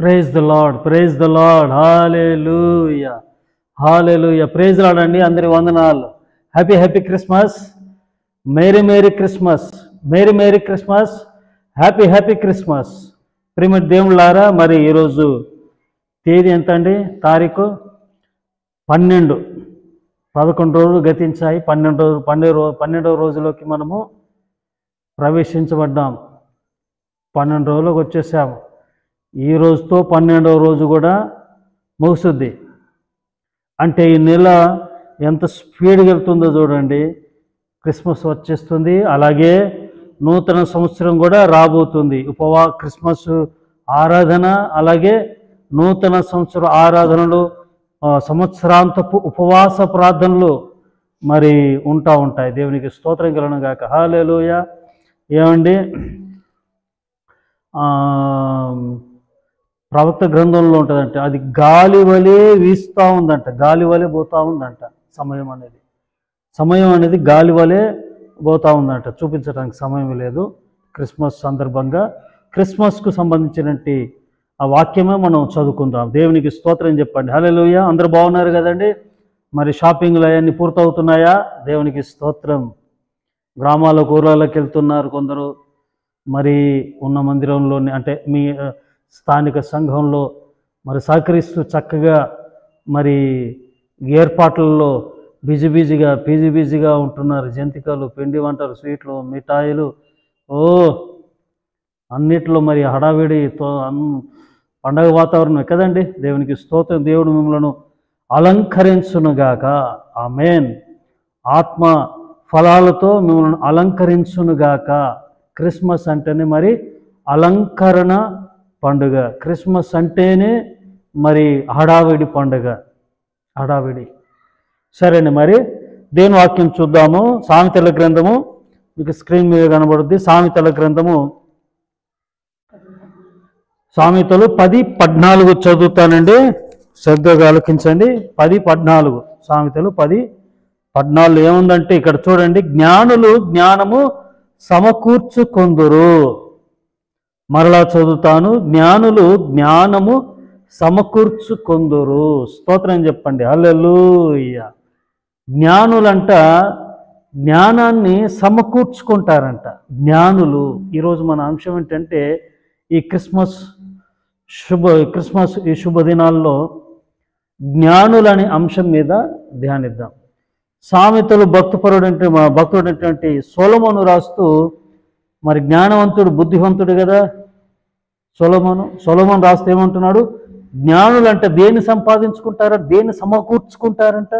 Praise the lord, praise the lord. Hallelujah, hallelujah. Praise lord అండి. అందరి వందనాలు. Happy happy Christmas. Merry merry Christmas, merry merry Christmas, happy happy Christmas. ప్రియమైన దేవుళ్ళారా, మరి ఈరోజు తేదీ ఎంత అండి? తారీఖు 12. 11 రోజులు గతించాయి. 12వ రోజులోకి మనము ప్రవేశించబడ్డాం. 12 రోజులకు వచ్చేసాము. ఈ రోజుతో 12వ రోజు కూడా ముగుస్తుంది. అంటే ఈ నెల ఎంత స్పీడ్గా వెళ్తుందో చూడండి. క్రిస్మస్ వచ్చేస్తుంది, అలాగే నూతన సంవత్సరం కూడా రాబోతుంది. క్రిస్మస్ ఆరాధన, అలాగే నూతన సంవత్సర ఆరాధనలు, సంవత్సరాంతపు ఉపవాస ప్రార్థనలు మరి ఉంటాయి. దేవునికి స్తోత్రం కలుగును గాక. హల్లెలూయా. ఏమండి, ప్రవక్త గ్రంథంలో ఉంటుందంట, అది గాలి వలె వీస్తూ ఉందంట, గాలి వలె పోతూ ఉందంట. సమయం అనేది గాలి వలె పోతూ ఉందంట. చూపించడానికి సమయం లేదు. క్రిస్మస్ సందర్భంగా క్రిస్మస్కు సంబంధించినటువంటి ఆ వాక్యమే మనం చదువుకుందాం. దేవునికి స్తోత్రం చెప్పండి. హల్లెలూయా. అందరూ బాగున్నారు కదండి? మరి షాపింగ్లు అవన్నీ పూర్తవుతున్నాయా? దేవునికి స్తోత్రం. గ్రామాలకు, ఊర్లలోకి వెళ్తున్నారు కొందరు. మరి ఉన్న మందిరంలోని, అంటే మీ స్థానిక సంఘంలో మరి సహకరిస్తూ చక్కగా మరి ఏర్పాట్లలో బిజీగా ఉంటున్నారు. జంతికలు, పిండి వంటలు, స్వీట్లు, మిఠాయిలు, అన్నిట్లో మరి హడావిడితో పండగ వాతావరణం కదండి. దేవునికి స్తోత్రం. దేవుడు మిమ్మలను అలంకరించునుగాక. ఆమేన్. ఆత్మ ఫలాలతో మిమ్మల్ని అలంకరించునుగాక. క్రిస్మస్ అంటేనే మరి అలంకరణ పండుగ. క్రిస్మస్ అంటేనే మరి హడావిడి పండుగ, హడావిడి. సరేండి, మరి దేవుని వాక్యం చూద్దాము. సామెతల గ్రంథము మీకు స్క్రీన్ మీద కనబడుద్ది. సామెతల గ్రంథము, సామెతలు 10:14 చదువుతానండి. శ్రద్ధగా ఆలోచించండి. 10:14. సామెతలు 10:14 ఏముందంటే ఇక్కడ చూడండి. జ్ఞానులు జ్ఞానము సమకూర్చుకొందురు. మరలా చదువుతాను. జ్ఞానులు జ్ఞానము సమకూర్చుకొందురు. స్తోత్రం చెప్పండి. హల్లెలూయా. జ్ఞానులంట జ్ఞానాన్ని సమకూర్చుకుంటారంట. జ్ఞానులు. ఈరోజు మన అంశం ఏంటంటే ఈ క్రిస్మస్ ఈ శుభదినాల్లో జ్ఞానులనే అంశం మీద ధ్యానిద్దాం. సామెతలు భక్తుడైనటువంటి సొలొమోను రాస్తూ, మరి జ్ఞానవంతుడు, బుద్ధివంతుడు కదా సొలొమోను రాస్తూ ఏమంటున్నాడు? జ్ఞానులంట దేన్ని సంపాదించుకుంటారా? దేన్ని సమకూర్చుకుంటారంట.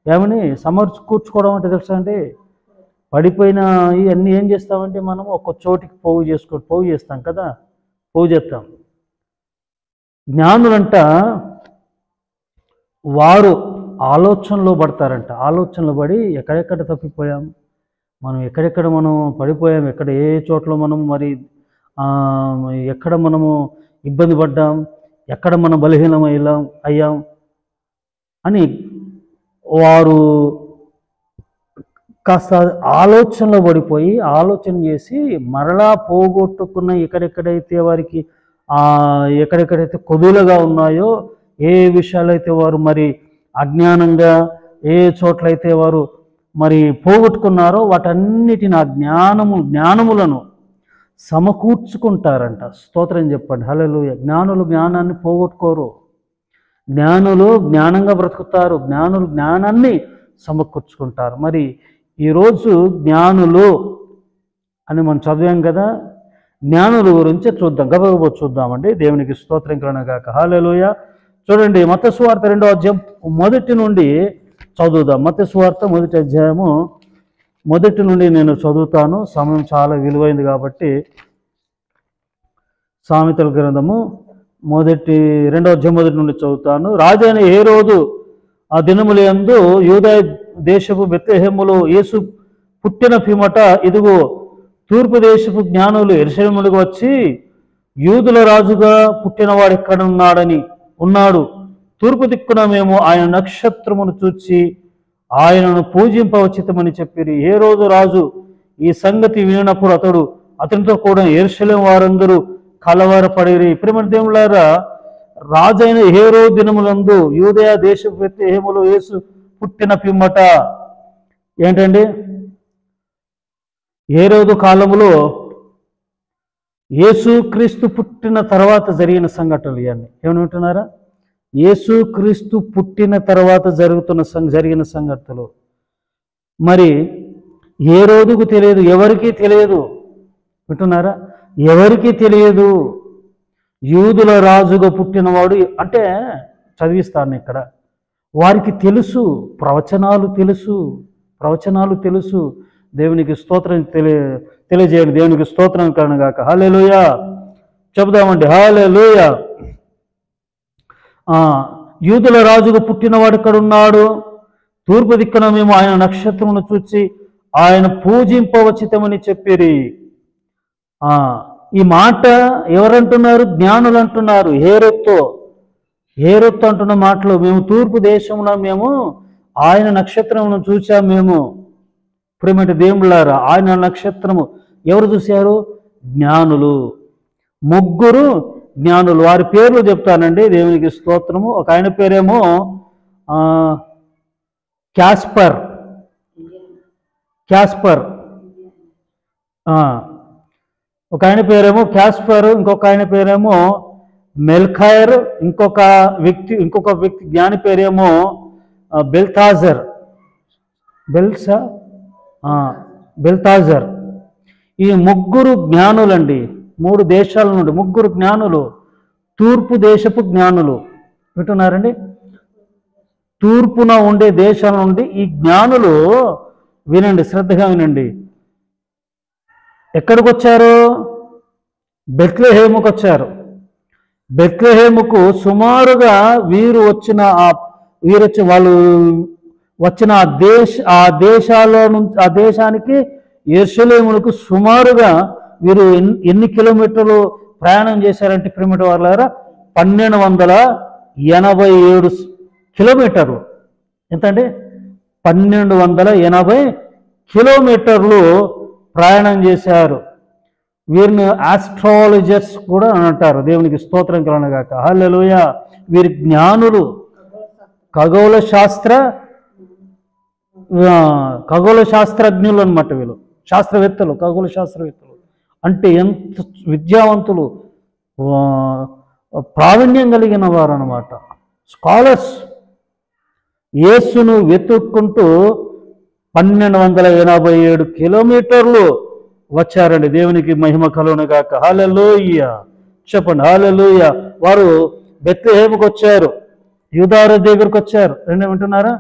ఏమని సమకూర్చుకోవడం అంటే తెలుసా అండి? పడిపోయిన ఇవన్నీ ఏం చేస్తామంటే మనం ఒక చోటికి పోగు చేస్తాం కదా, పోగు చేస్తాం. జ్ఞానులంట వారు ఆలోచనలో పడతారంట. ఆలోచనలో పడి ఎక్కడెక్కడ తప్పిపోయాం మనం, ఎక్కడెక్కడ మనం పడిపోయాం, ఏ చోట్ల మనం మరి ఎక్కడ మనము ఇబ్బంది పడ్డాం, ఎక్కడ మనం బలహీనం అయ్యాం అని వారు కాస్త ఆలోచనలో పడిపోయి ఆలోచన చేసి మరలా పోగొట్టుకున్న ఎక్కడెక్కడైతే కొదులుగా ఉన్నాయో, ఏ విషయాలైతే వారు మరి అజ్ఞానంగా, ఏ చోట్లయితే వారు మరి పోగొట్టుకున్నారో వాటన్నిటిని ఆ జ్ఞానములను సమకూర్చుకుంటారంట. స్తోత్రం చెప్పండి. హల్లెలూయా. జ్ఞానులు జ్ఞానాన్ని పోగొట్టుకోరు. జ్ఞానులు జ్ఞానంగా బ్రతుకుతారు. జ్ఞానులు జ్ఞానాన్ని సమకూర్చుకుంటారు. మరి ఈరోజు జ్ఞానులు అని మనం చదివాం కదా. జ్ఞానుల గురించి చూద్దాం, గబగబా చూద్దామండి. దేవునికి స్తోత్రం కలుగునుగాక. హల్లెలూయా. చూడండి, మత్తయి సువార్త 2వ అధ్యాయం 1 నుండి చదువుదాం. మత్తయి సువార్త 1వ అధ్యాయము 1 నుండి నేను చదువుతాను. సమయం చాలా విలువైంది కాబట్టి. సామెతల గ్రంథము 2వ అధ్యాయం 1 నుండి చదువుతాను. రాజైన హేరోదు ఆ దినములందు యూదా దేశపు బెత్లెహేములో యేసు పుట్టిన పిమ్మట, ఇదిగో తూర్పు దేశపు జ్ఞానులు యెరూషలేమునకు వచ్చి, యూదుల రాజుగా పుట్టినవాడు ఎక్కడ ఉన్నాడు, తూర్పు దిక్కున మేము ఆయన నక్షత్రమును చూచి ఆయనను పూజింపవచ్చితమని చెప్పిరి. హేరోదు రాజు ఈ సంగతి వినినప్పుడు అతనితో కూడా యెరూషలేము వారందరూ కలవరపడిరి. ప్రియమైన దేవులారా, రాజైన హేరోదు దినములందు యూదయ దేశపు బెత్లెహేములో యేసు పుట్టిన పిమ్మట ఏంటండి, హేరోదు కాలములో యేసుక్రీస్తు పుట్టిన తర్వాత జరిగిన సంఘటనలు ఇవన్నీ. ఏమని వింటున్నారా? యేసుక్రీస్తు పుట్టిన తర్వాత జరిగిన సంఘటనలు. మరి హేరోదుకు తెలియదు, ఎవరికీ తెలియదు. వింటున్నారా? ఎవరికీ తెలియదు. యూదుల రాజుగా పుట్టినవాడు అంటే చదివిస్తాను ఇక్కడ. వారికి తెలుసు, ప్రవచనాలు తెలుసు. దేవునికి స్తోత్రం తెలియజేయండి. దేవునికి స్తోత్రం కలుగుగాక. హల్లెలూయా చెబుదామండి. హల్లెలూయా. యూదుల రాజుగా పుట్టినవాడు ఇక్కడ ఉన్నాడు. తూర్పు దిక్కున మేము ఆయన నక్షత్రమును చూచి ఆయన పూజింపవచ్చితమని చెప్పిరి. ఈ మాట ఎవరంటున్నారు? జ్ఞానులు అంటున్నారు. హేరోద్తో అంటున్న మాటలు, మేము తూర్పు దేశంలో మేము ఆయన నక్షత్రమును చూసాం. మేము ప్రియమైన దేవులారా, ఆయన నక్షత్రము ఎవరు చూశారు? జ్ఞానులు. 3 జ్ఞానులు. వారి పేర్లు చెప్తానండి. దేవునికి స్తోత్రము. ఒక ఆయన పేరేమో క్యాస్పర్. ఒక ఆయన పేరేమో క్యాస్పర్, ఇంకొక ఆయన పేరేమో మెల్ఖైర్, ఇంకొక వ్యక్తి జ్ఞాని పేరేమో బెల్తాజర్. ఈ 3 జ్ఞానులండి. 3 దేశాల నుండి 3 జ్ఞానులు, తూర్పు దేశపు జ్ఞానులు. వింటున్నారండి? తూర్పున ఉండే దేశాల నుండి ఈ జ్ఞానులు, వినండి, శ్రద్ధగా వినండి, ఎక్కడికి వచ్చారు? బెత్లెహేముకు వచ్చారు. బెత్లెహేముకు సుమారుగా వాళ్ళు వచ్చిన ఆ దేశానికి యెరూషలేమునకు సుమారుగా వీరు ఎన్ని కిలోమీటర్లు ప్రయాణం చేశారంటే ప్రియమైన వారులారా 1287 కిలోమీటర్లు. ఎంతండి? 1280 కిలోమీటర్లు ప్రయాణం చేశారు. వీరిని ఆస్ట్రాలజర్స్ కూడా అంటారు. దేవునికి స్తోత్రం కలుగుగాక. హల్లెలూయా. వీరి జ్ఞానులు, ఖగోళ శాస్త్రజ్ఞులు అన్నమాట. వీళ్ళు శాస్త్రవేత్తలు, ఖగోళ శాస్త్రవేత్తలు అంటే ఎంత విద్యావంతులు, ప్రావీణ్యం కలిగిన వారు అన్నమాట. స్కాలర్స్. యేసును వెతుక్కుంటూ 1287 కిలోమీటర్లు వచ్చారండి. దేవునికి మహిమ కలుగునుగాక. హల్లెలూయా చెప్పండి. హల్లెలూయా. వారు బెత్లెహేముకు వచ్చారు, యూదారాజు దగ్గరికి వచ్చారు. రెండో వింటున్నారా?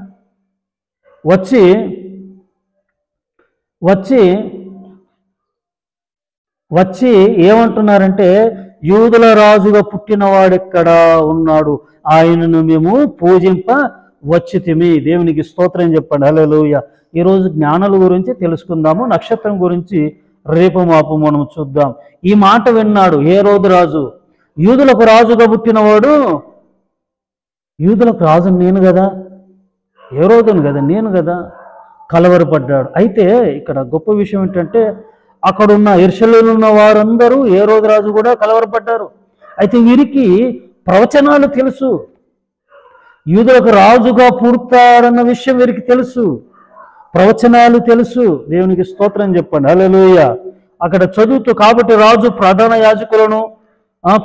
వచ్చి ఏమంటున్నారంటే, యూదుల రాజుగా పుట్టినవాడెక్కడ ఉన్నాడు, ఆయనను మేము పూజింప వచ్చితిమి. దేవునికి స్తోత్రం చెప్పండి. హల్లెలూయా. ఈరోజు జ్ఞానుల గురించి తెలుసుకుందాము. నక్షత్రం గురించి రేపు మాపు మనం చూద్దాం. ఈ మాట విన్నాడు హేరోదు రాజు. యూదులకు రాజుగా పుట్టినవాడు, యూదులకు రాజు నేను కదా, హేరోదును కదా, నేను కదా, కలవరపడ్డాడు. అయితే ఇక్కడ గొప్ప విషయం ఏంటంటే, అక్కడున్న యెరూషలేములో ఉన్న వారందరూ హేరోదు రాజు కూడా కలవరపడ్డారు. అయితే వీరికి ప్రవచనాలు తెలుసు. యూదులకు రాజుగా పుడతారన్న విషయం వీరికి తెలుసు, ప్రవచనాలు తెలుసు. దేవునికి స్తోత్రం చెప్పండి. హల్లెలూయా. అక్కడ చదువుతూ, కాబట్టి రాజు ప్రధాన యాజకులను,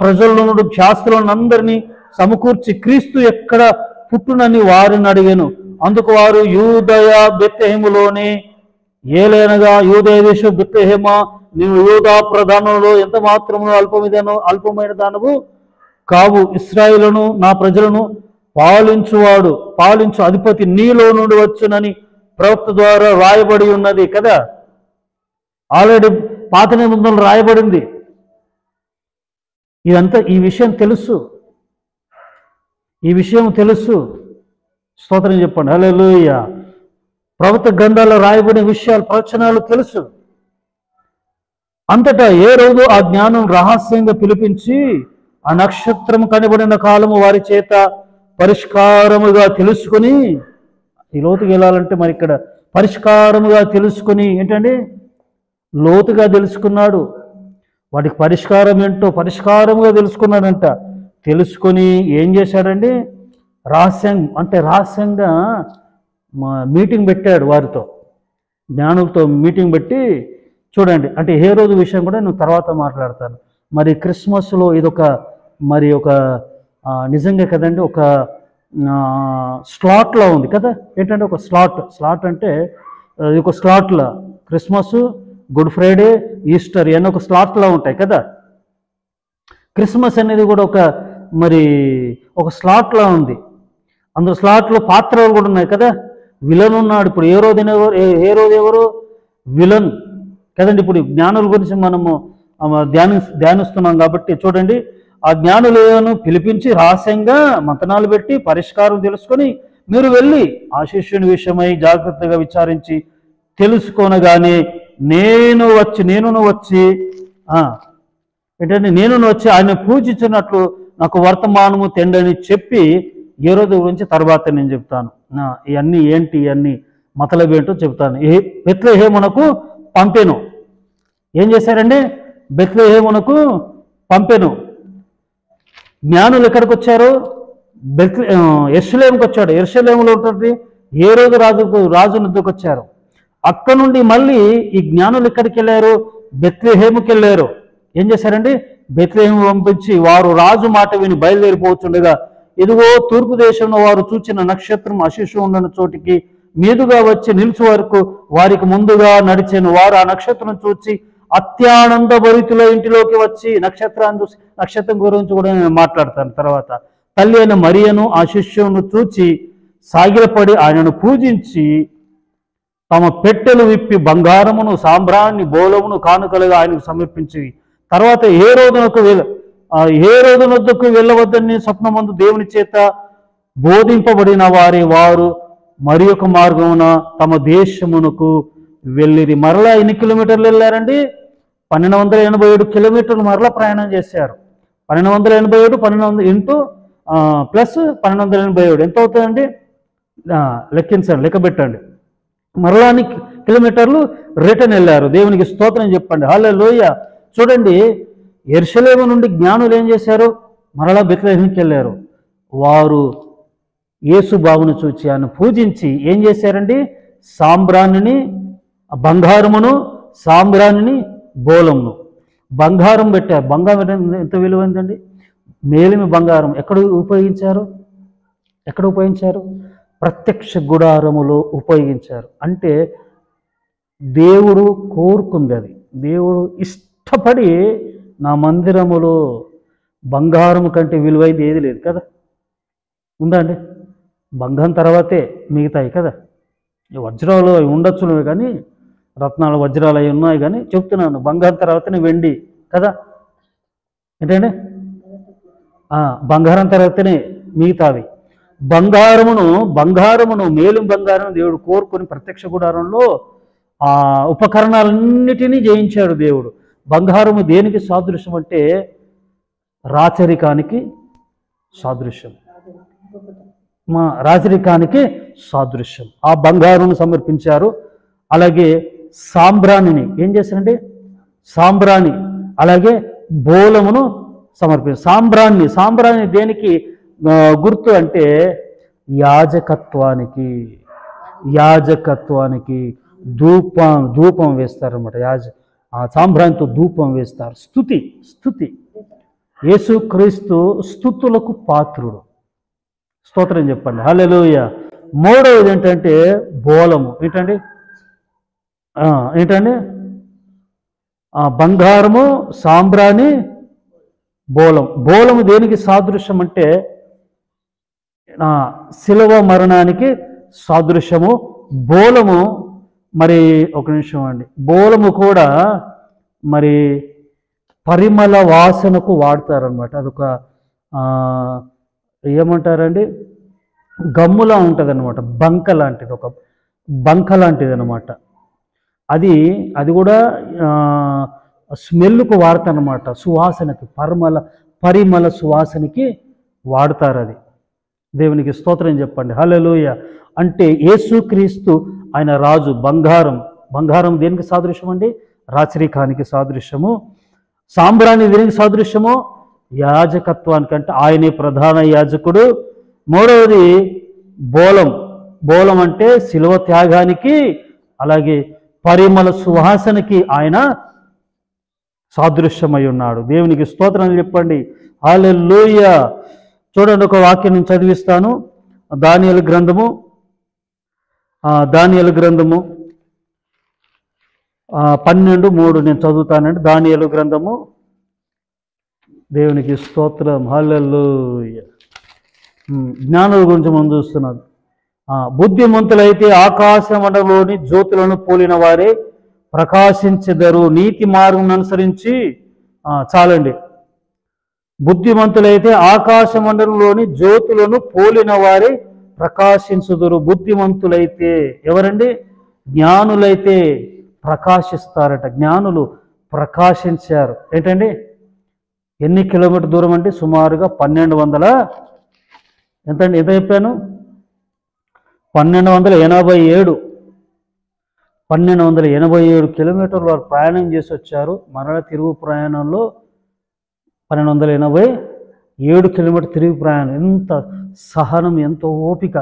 ప్రజలను, శాస్త్రులను అందరినీ సమకూర్చి క్రీస్తు ఎక్కడ పుట్టునని వారిని అడిగాను. అందుకు వారు, యూదయ బెత్లెహేములోనే. ఏలైనగా యూదయ దేశం బెత్లెహేమ, నీవు యూదా ప్రధానంలో ఎంత మాత్రము అల్పమైన దానవు కావు. ఇశ్రాయేలును నా ప్రజలను పాలించు అధిపతి నీలో నుండి వచ్చునని ప్రవక్త ద్వారా రాయబడి ఉన్నది కదా. ఆల్రెడీ పాత నిబంధనలు రాయబడింది. ఇదంతా ఈ విషయం తెలుసు. స్తోత్రం చెప్పండి. హల్లెలూయా. ప్రవక్త గ్రంథాల్లో రాయబడిన విషయాలు, ప్రవచనాలు తెలుసు. అంతటా ఏ రోజు ఆ జ్ఞానం రహస్యంగా పిలిపించి ఆ నక్షత్రం కనబడిన కాలము వారి చేత పరిష్కారముగా తెలుసుకొని, ఈ లోతుగా వెళ్ళాలంటే మరి ఇక్కడ పరిష్కారముగా తెలుసుకొని ఏంటండి, లోతుగా తెలుసుకున్నాడు. వాటికి పరిష్కారం ఏంటో పరిష్కారంగా తెలుసుకున్నాడంట. తెలుసుకొని ఏం చేశాడండి, రహస్యంగా మీటింగ్ పెట్టాడు వారితో, జ్ఞానులతో మీటింగ్ పెట్టి. చూడండి, అంటే హేరోదు విషయం కూడా నేను తర్వాత మాట్లాడతాను. మరి క్రిస్మస్లో ఇదొక నిజంగా కదండి, ఒక స్లాట్లో ఉంది కదా. ఏంటంటే ఒక స్లాట్ అంటే ఇది ఒక స్లాట్లో క్రిస్మస్, గుడ్ ఫ్రైడే, ఈస్టర్ ఇవన్నీ ఒక స్లాట్లో ఉంటాయి కదా. క్రిస్మస్ అనేది కూడా ఒక స్లాట్లో ఉంది. అందులో స్లాట్లో పాత్రలు కూడా ఉన్నాయి కదా. విలన్ ఉన్నాడు. ఇప్పుడు హేరోదు ఎవరు? విలన్ కదండి. ఇప్పుడు జ్ఞానుల గురించి మనము ధ్యానిస్తున్నాం కాబట్టి చూడండి, ఆ జ్ఞానులను పిలిపించి రహస్యంగా మంతనాలు పెట్టి పరిష్కారం తెలుసుకొని, మీరు వెళ్ళి ఆ శిష్యుని విషయమై జాగ్రత్తగా విచారించి తెలుసుకొనగానే నేను వచ్చి ఆయన పూజించినట్లు నాకు వర్తమానము తెండని చెప్పి హేరోదు గురించి తర్వాత నేను చెప్తాను. ఇవన్నీ మతలబు ఏంటో చెప్తాను. బెత్లెహేమునకు పంపెను. ఏం చేశారండి? బెత్లెహేమునకు పంపెను. జ్ఞానులు ఎక్కడికి వచ్చారు? యెరూషలేముకి వచ్చాడు. యెరూషలేములో ఉంటుంది హేరోదు రాజు వద్దకు వచ్చారు. అక్కడ నుండి మళ్ళీ ఈ జ్ఞానులు ఎక్కడికి వెళ్ళారు? బెత్లెహేముకి వెళ్ళారు. ఏం చేశారండి? బెత్లెహేము పంపించి వారు రాజు మాట విని బయలుదేరిపోతుండగా, ఇదిగో తూర్పు దేశంలో వారు చూచిన నక్షత్రం ఆ శిశువు ఉన్న చోటికి మీదుగా వచ్చి నిలిచి వరకు వారికి ముందుగా నడిచాను. వారు ఆ నక్షత్రం చూచి అత్యానంద భరితుల ఇంటిలోకి వచ్చి నక్షత్రం గురించి కూడా నేను మాట్లాడతాను తర్వాత. తల్లి అయిన మరియను ఆ శిష్యును చూచి సాగిలపడి ఆయనను పూజించి తమ పెట్టెలు విప్పి బంగారమును, సాంబ్రాన్ని, బోలమును కానుకలుగా ఆయనకు సమర్పించి తర్వాత హేరోదు వద్దకు వెళ్ళవద్దని స్వప్నమందు దేవుని చేత బోధింపబడిన వారు మరి ఒక మార్గమున తమ దేశమునకు వెళ్ళిరి. మరలా ఎన్ని కిలోమీటర్లు వెళ్ళారండి? 1287 కిలోమీటర్లు మరలా ప్రయాణం చేశారు. 1287 ఇంటూ ప్లస్ 1287 ఎంత అవుతుందండి? లెక్కించండి, లెక్క పెట్టండి. మరలాని కిలోమీటర్లు రిటర్న్ వెళ్ళారు. దేవునికి స్తోత్రం చెప్పండి. హల్లెలూయా. చూడండి, యెరూషలేము నుండి జ్ఞానులు ఏం చేశారు? మరలా బెత్లెహేముకి వెళ్ళారు. వారు యేసు బాబును చూచి ఆయన పూజించి ఏం చేశారండి? బంగారమును, సాంబ్రాణిని, బోలమును. బంగారం పెట్టారు. బంగారం ఎంత విలువైందండి? మేలిమి బంగారం. ఎక్కడ ఉపయోగించారు? ప్రత్యక్ష గుడారములో ఉపయోగించారు. అంటే దేవుడు కోరుకుంది అది. దేవుడు ఇష్టపడి నా మందిరములో బంగారం కంటే విలువైంది ఏది లేదు కదా. ఉందా అండి? బంగారం తర్వాతే మిగతాయి కదా. వజ్రాలు అవి ఉండొచ్చునవి కానీ, రత్నాలు వజ్రాలు అవి ఉన్నాయి కానీ చెప్తున్నాను, బంగారం తర్వాతనే వెండి కదా. ఏంటండి? బంగారం తర్వాతనే మిగతావి. బంగారమును మేలు బంగారం దేవుడు కోరుకొని ప్రత్యక్ష గుడారంలో ఆ ఉపకరణాలన్నిటినీ జయించాడు దేవుడు. బంగారము దేనికి సాదృశ్యం అంటే రాచరికానికి సాదృశ్యం. రాజరికానికి సాదృశ్యం. ఆ బంగారును సమర్పించారు. అలాగే సాంబ్రాణిని ఏం చేశారంటే సాంబ్రాణి, అలాగే బోలమును సమర్పించారు. సాంబ్రాణి దేనికి గుర్తు అంటే యాజకత్వానికి ధూపం వేస్తారన్నమాట. ఆ సాంబ్రాణితో ధూపం వేస్తారు. స్తుతి. యేసుక్రీస్తు స్తుతులకు పాత్రుడు. స్తోత్రం చెప్పండి. హల్లెలూయా. మూడవది ఏంటంటే బోలము. ఏంటండి? బంగారము, సాంబ్రాణి, బోలము దేనికి సాదృశ్యం అంటే శిలువ మరణానికి సాదృశ్యము. బోలము మరి ఒక నిమిషం అండి. బోలము కూడా మరి పరిమళ వాసనకు వాడతారనమాట. అదొక ఏమంటారండి, గమ్ములా ఉంటుంది అనమాట. ఒక బంక లాంటిది అనమాట. అది కూడా స్మెల్కు వాడతారనమాట. సువాసనకి, పరిమళ సువాసనకి వాడతారు. అది దేవునికి స్తోత్రం చెప్పండి. హల్లెలూయా. అంటే యేసుక్రీస్తు ఆయన రాజు. బంగారం దేనికి సాదృశ్యం అండి? రాచరికానికి సాదృశ్యము. సాంబ్రాణి దేనికి సాదృశ్యమో యాజకత్వానికంటే ఆయనే ప్రధాన యాజకుడు. మూడవది బోలం అంటే శిలువ త్యాగానికి, అలాగే పరిమళ సువాసనకి ఆయన సాదృశ్యమై ఉన్నాడు. దేవునికి స్తోత్రం చెప్పండి. హల్లెలూయా. చూడండి, ఒక వాక్యం నేను చదివిస్తాను. దానియేలు గ్రంథము 12:3 నేను చదువుతానండి. దానియేలు గ్రంథము. దేవునికి స్తోత్రం. హల్లెలూయా. జ్ఞానుల గురించి మనం చూస్తున్నాం. బుద్ధిమంతులైతే ఆకాశ మండలంలోని జ్యోతులను పోలిన వారే ప్రకాశించెదరు, నీతి మార్గం అనుసరించి. చాలండి. బుద్ధిమంతులైతే ఆకాశ మండలంలోని జ్యోతులను పోలిన వారే ప్రకాశించుదురు. బుద్ధిమంతులైతే ఎవరండి? జ్ఞానులైతే ప్రకాశిస్తారట. జ్ఞానులు ప్రకాశించారు. ఏంటండి? ఎన్ని కిలోమీటర్ దూరం అంటే సుమారుగా 1200 ఎంతండి? ఎంత చెప్పాను? 1287 కిలోమీటర్లు వారు ప్రయాణం చేసి వచ్చారు. మరల తిరుగు ప్రయాణంలో 1287 కిలోమీటర్ తిరిగి ప్రయాణం. ఎంత సహనం, ఎంత ఓపిక!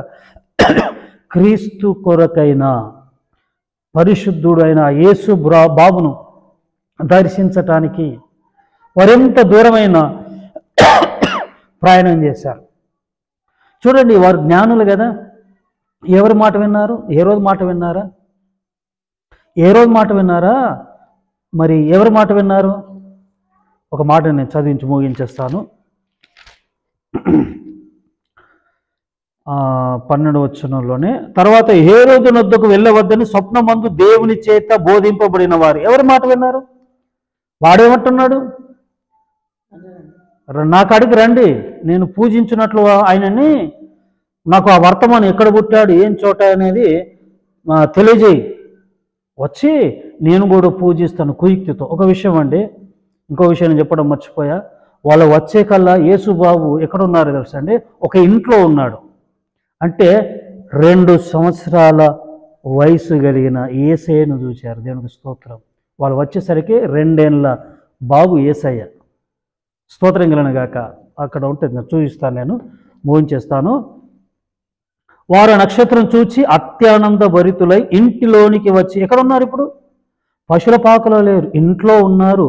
క్రీస్తు కొరకైన పరిశుద్ధుడు అయిన యేసు బాబును దర్శించటానికి వారెంత దూరమైన ప్రయాణం చేశారు. చూడండి, వారు జ్ఞానులు కదా. ఎవరి మాట విన్నారు? ఏ రోజు మాట విన్నారా? మరి ఎవరి మాట విన్నారు? ఒక మాట నేను చదివించి ముగించేస్తాను. 12వ వచనంలోనే, తర్వాత హేరోదు నొద్దకు వెళ్ళవద్దని స్వప్నమందు దేవుని చేత బోధింపబడిన వారు ఎవరి మాట విన్నారు? వాడేమంటున్నాడు? నా కాడికి రండి, నేను పూజించినట్లు ఆయనని, నాకు ఆ వర్తమానం ఎక్కడ పుట్టాడు, ఏం చోట అనేది తెలియజేయి, వచ్చి నేను కూడా పూజిస్తాను కుయుక్తితో. ఒక విషయం అండి, ఇంకో విషయం నేను చెప్పడం మర్చిపోయా. వాళ్ళు వచ్చే కల్లా యేసుబాబు ఎక్కడున్నారో తెలుసా అండి? ఒక ఇంట్లో ఉన్నాడు. అంటే 2 సంవత్సరాల వయసు కలిగిన యేసయ్యను చూశారు. దేవునికి స్తోత్రం. వాళ్ళు వచ్చేసరికి 2 ఏళ్ళ బాబు యేసయ్య. స్తోత్రం కలిగిన గాక. అక్కడ ఉంటుంది, చూపిస్తాను, నేను ముగించేస్తాను. వారు నక్షత్రం చూచి అత్యానంద భరితులై ఇంటిలోనికి వచ్చి, ఎక్కడ ఉన్నారు ఇప్పుడు? పశుల పాకలో లేరు, ఇంట్లో ఉన్నారు.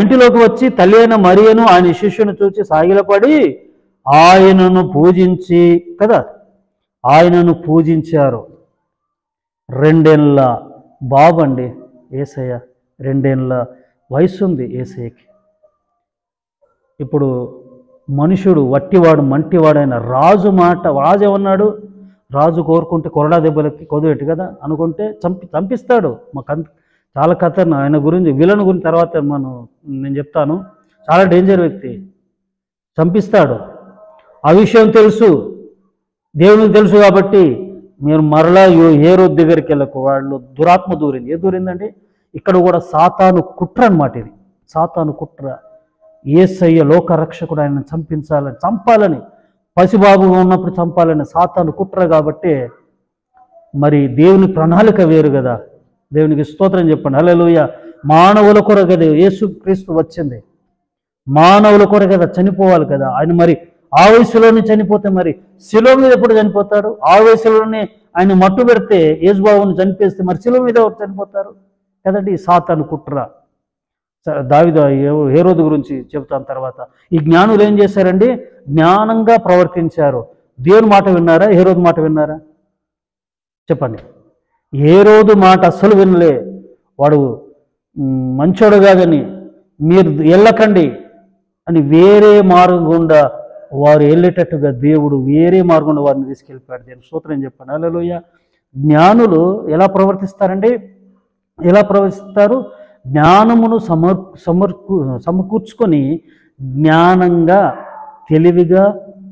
ఇంటిలోకి వచ్చి తల్లి అయిన మరియను ఆయన శిష్యుని చూచి సాగిలపడి ఆయనను పూజించి కదా, ఆయనను పూజించారు. 2 ఏళ్ళ బాబు అండి యేసయ్య. 2 ఏళ్ళ వయసు ఉంది యేసయ్యకి. ఇప్పుడు మనుషుడు వట్టివాడు మంటివాడైన రాజు ఏమన్నాడు? రాజు కోరుకుంటే కొరడా దెబ్బలకి కొదువెట్టు కదా అనుకుంటే చంపిస్తాడు. మాకు చాలా ఖతర్నా ఆయన గురించి, విలన్ గురించి తర్వాత నేను చెప్తాను. చాలా డేంజర్ వ్యక్తి, చంపిస్తాడు. ఆ విషయం తెలుసు, దేవునికి తెలుసు. కాబట్టి మీరు మరలా హేరోదు దగ్గరికి వెళ్ళకు. వాళ్ళు దురాత్మ దూరింది. ఏ దూరిందండి? ఇక్కడ కూడా సాతాను కుట్ర అన్నమాట. ఇది సాతాను కుట్ర. యేసయ్య లోకరక్షకుడు ఆయన చంపాలని, పసిబాబుగా ఉన్నప్పుడు చంపాలని సాతాను కుట్ర. కాబట్టి మరి దేవుని ప్రణాళిక వేరు కదా. దేవునికి స్తోత్రం చెప్పండి. హల్లెలూయా. మానవుల కొరకు కదా యేసుక్రీస్తు వచ్చింది. మానవుల కొరకు కదా చనిపోవాలి కదా ఆయన. మరి ఆ వయసులోనే చనిపోతే మరి శిలువ మీద ఎప్పుడు చనిపోతాడు? ఆ వయసులోనే ఆయన మట్టు పెడితే యేసుబాబుని చనిపేస్తే మరి శిలువ మీద ఎవరు చనిపోతారు కదండి. సాతాను కుట్ర. దావీదు హేరోదు గురించి చెబుతాను తర్వాత. ఈ జ్ఞానులు ఏం చేశారండి? జ్ఞానంగా ప్రవర్తించారు. దేవుని మాట విన్నారా? హేరోదు మాట విన్నారా? చెప్పండి. హేరోదు మాట అస్సలు వినలే. వాడు మంచోడు కాదని మీరు వెళ్ళకండి అని వేరే మార్గం గుండా వారు వెళ్ళేటట్టుగా దేవుడు వేరే మార్గంలో వారిని తీసుకెళ్ళిపోయాడు. దేవుని స్తోత్రం చెప్పండి. హల్లెలూయా. జ్ఞానులు ఎలా ప్రవర్తిస్తారండి? ఎలా ప్రవర్తిస్తారు? జ్ఞానమును సమకూర్చుకొని జ్ఞానంగా తెలివిగా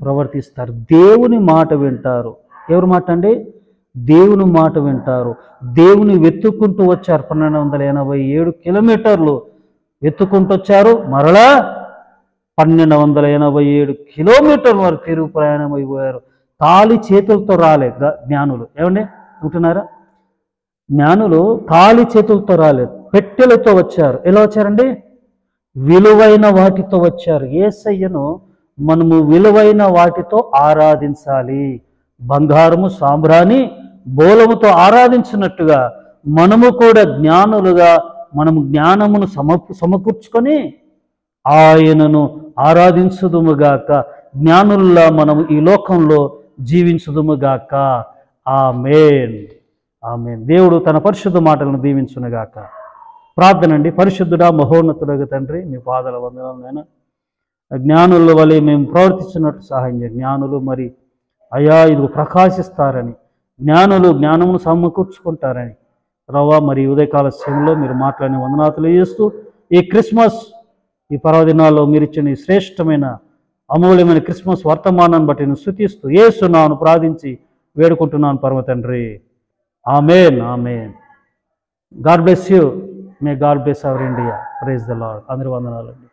ప్రవర్తిస్తారు. దేవుని మాట వింటారు. ఎవరి మాట అండి? దేవుని మాట వింటారు. దేవుని వెతుక్కుంటూ వచ్చారు. 1287 కిలోమీటర్లు వెతుక్కుంటూ వచ్చారు. మరలా 1287 కిలోమీటర్ల వరకు తిరుగు ప్రయాణం అయిపోయారు. ఖాళీ చేతులతో రాలే జ్ఞానులు. ఏమండి ఉంటున్నారా? జ్ఞానులు ఖాళీ చేతులతో రాలేదు. పెట్టెలతో వచ్చారు. ఎలా వచ్చారండి? విలువైన వాటితో వచ్చారు. యేసయ్యను మనము విలువైన వాటితో ఆరాధించాలి. బంగారము సాంబ్రాణి బోలముతో ఆరాధించినట్టుగా మనము కూడా జ్ఞానులుగా మనము జ్ఞానమును సమకూర్చుకొని ఆయనను ఆరాధించుదుముగాక. జ్ఞానుల్లా మనము ఈ లోకంలో జీవించుదుముగాక. ఆమేన్, ఆమేన్. దేవుడు తన పరిశుద్ధ మాటలను దీవించునుగాక. ప్రార్థన అండి. పరిశుద్ధుడా మహోన్నతుడగు తండ్రి, మీ పాదాల వందనాలు నాయనా. జ్ఞానుల వలె మేము ప్రవర్తించినట్టు సహాయం చేయండి. జ్ఞానులు మరి అయా ఇది ప్రకాశిస్తారని, జ్ఞానులు జ్ఞానమును సమకూర్చుకుంటారని రవ్వ మరి ఉదయకాల సమయంలో మీరు మాట్లాడిన వందనాలు చేస్తూ ఈ క్రిస్మస్ ఈ పర్వదినాల్లో మీరు ఇచ్చిన ఈ శ్రేష్టమైన అమూల్యమైన క్రిస్మస్ వర్తమానాన్ని బట్టి నేను స్తుతిస్తూ యేసునామమున ప్రార్థించి వేడుకుంటున్నాను పరమ తండ్రి. Amen, amen. God bless you. May God bless our India. Praise the lord. అందరి వందనాలండి.